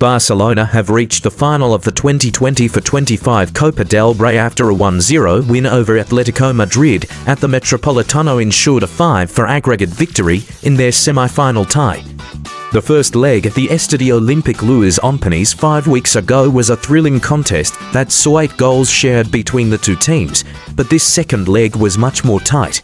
Barcelona have reached the final of the 2020-25 Copa del Rey after a 1-0 win over Atletico Madrid at the Metropolitano ensured a 5-4 aggregate victory in their semi-final tie. The first leg at the Estadio Olímpic Luis Companys 5 weeks ago was a thrilling contest that saw 8 goals shared between the two teams, but this second leg was much more tight.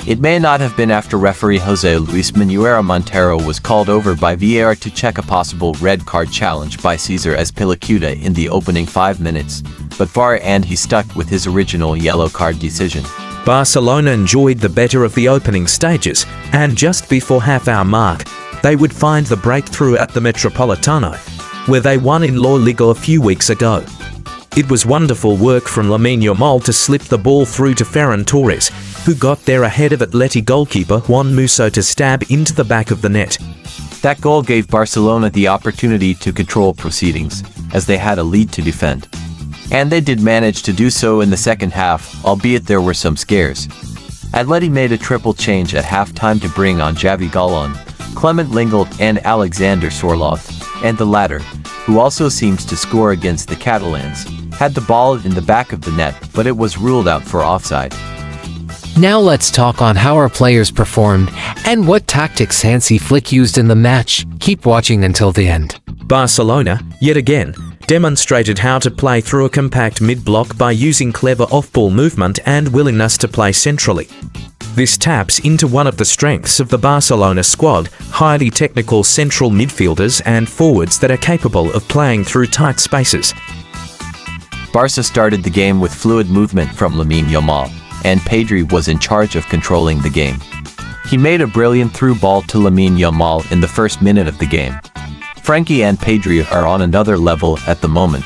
It may not have been after referee José Luis Manuel Montero was called over by VAR to check a possible red card challenge by César Azpilicueta in the opening 5 minutes, but VAR and he stuck with his original yellow card decision. Barcelona enjoyed the better of the opening stages, and just before half-hour mark, they would find the breakthrough at the Metropolitano, where they won in La Liga a few weeks ago. It was wonderful work from Lamine Yamal to slip the ball through to Ferran Torres, who got there ahead of Atleti goalkeeper Juan Musso to stab into the back of the net. That goal gave Barcelona the opportunity to control proceedings, as they had a lead to defend. And they did manage to do so in the second half, albeit there were some scares. Atleti made a triple change at halftime to bring on Javi Galán, Clement Lenglet and Alexander Sorloth, and the latter, who also seems to score against the Catalans, had the ball in the back of the net, but it was ruled out for offside. Now let's talk on how our players performed and what tactics Hansi Flick used in the match. Keep watching until the end. Barcelona, yet again, demonstrated how to play through a compact mid-block by using clever off-ball movement and willingness to play centrally. This taps into one of the strengths of the Barcelona squad, highly technical central midfielders and forwards that are capable of playing through tight spaces. Barca started the game with fluid movement from Lamine Yamal, and Pedri was in charge of controlling the game. He made a brilliant through ball to Lamine Yamal in the first minute of the game. Frankie and Pedri are on another level at the moment.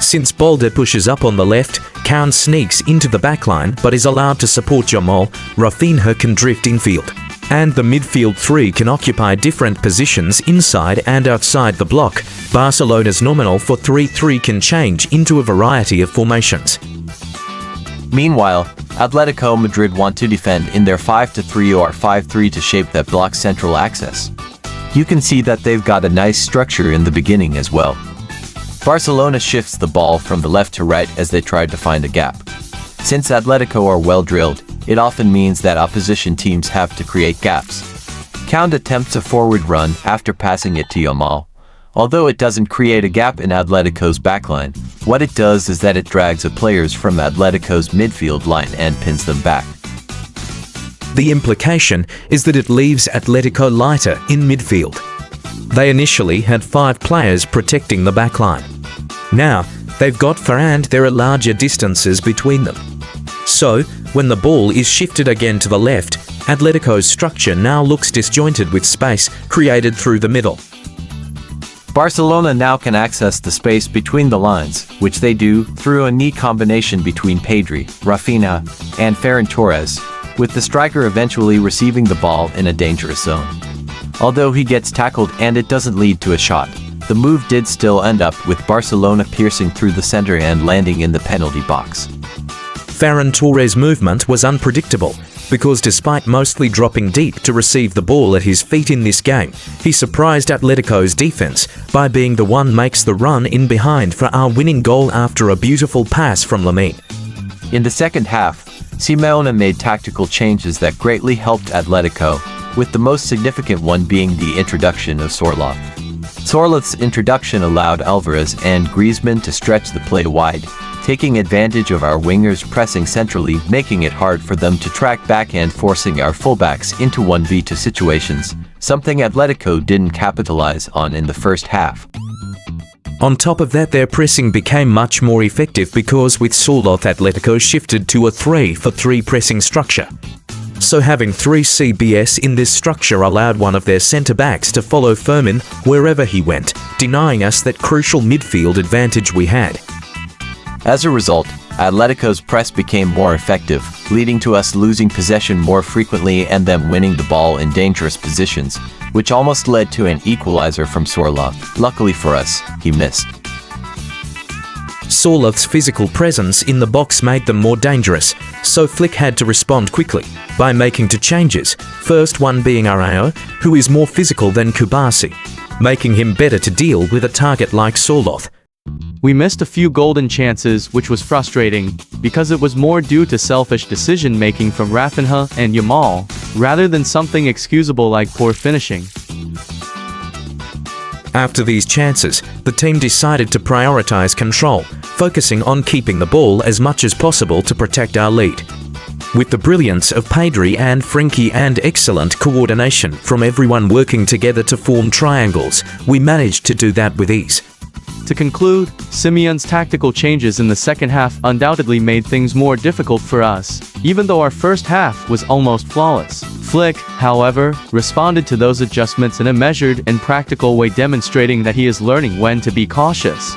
Since Balde pushes up on the left, Koun sneaks into the backline but is allowed to support Yamal, Rafinha can drift infield. And the midfield three can occupy different positions inside and outside the block. Barcelona's nominal 4-3-3 can change into a variety of formations. Meanwhile, Atletico Madrid want to defend in their 5-3 or 5-3 to shape that block central access. You can see that they've got a nice structure in the beginning as well. Barcelona shifts the ball from the left to right as they try to find a gap. Since Atletico are well drilled, it often means that opposition teams have to create gaps. Koun attempts a forward run after passing it to Yamal. Although it doesn't create a gap in Atletico's backline, what it does is that it drags the players from Atletico's midfield line and pins them back. The implication is that it leaves Atletico lighter in midfield. They initially had 5 players protecting the backline. Now, they've got 4 and there are larger distances between them. So, when the ball is shifted again to the left, Atletico's structure now looks disjointed with space created through the middle. Barcelona now can access the space between the lines, which they do through a neat combination between Pedri, Rafinha, and Ferran Torres, with the striker eventually receiving the ball in a dangerous zone. Although he gets tackled and it doesn't lead to a shot, the move did still end up with Barcelona piercing through the center and landing in the penalty box. Ferran Torres' movement was unpredictable, because despite mostly dropping deep to receive the ball at his feet in this game, he surprised Atletico's defense by being the one makes the run in behind for our winning goal after a beautiful pass from Lamine. In the second half, Simeone made tactical changes that greatly helped Atletico, with the most significant one being the introduction of Sorloth. Sorloth's introduction allowed Alvarez and Griezmann to stretch the play wide, taking advantage of our wingers pressing centrally, making it hard for them to track back and forcing our fullbacks into 1v2 situations, something Atletico didn't capitalize on in the first half. On top of that, their pressing became much more effective because with Sorloth, Atletico shifted to a 3-4-3 pressing structure. So having 3 CBS in this structure allowed one of their centre-backs to follow Fermin wherever he went, denying us that crucial midfield advantage we had. As a result, Atletico's press became more effective, leading to us losing possession more frequently and them winning the ball in dangerous positions, which almost led to an equalizer from Sorloth. Luckily for us, he missed. Sorloth's physical presence in the box made them more dangerous, so Flick had to respond quickly by making 2 changes, first one being Araujo, who is more physical than Kubasi. making him better to deal with a target like Sorloth. We missed a few golden chances, which was frustrating, because it was more due to selfish decision-making from Rafinha and Yamal, rather than something excusable like poor finishing. After these chances, the team decided to prioritize control, focusing on keeping the ball as much as possible to protect our lead. With the brilliance of Pedri and Frenkie and excellent coordination from everyone working together to form triangles, we managed to do that with ease. To conclude, Simeone's tactical changes in the second half undoubtedly made things more difficult for us, even though our first half was almost flawless. Flick, however, responded to those adjustments in a measured and practical way, demonstrating that he is learning when to be cautious.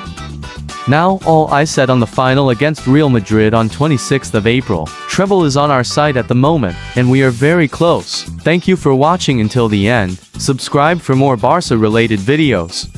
Now, all eyes set on the final against Real Madrid on 26th of April. Treble is on our side at the moment, and we are very close. Thank you for watching until the end. Subscribe for more Barca-related videos.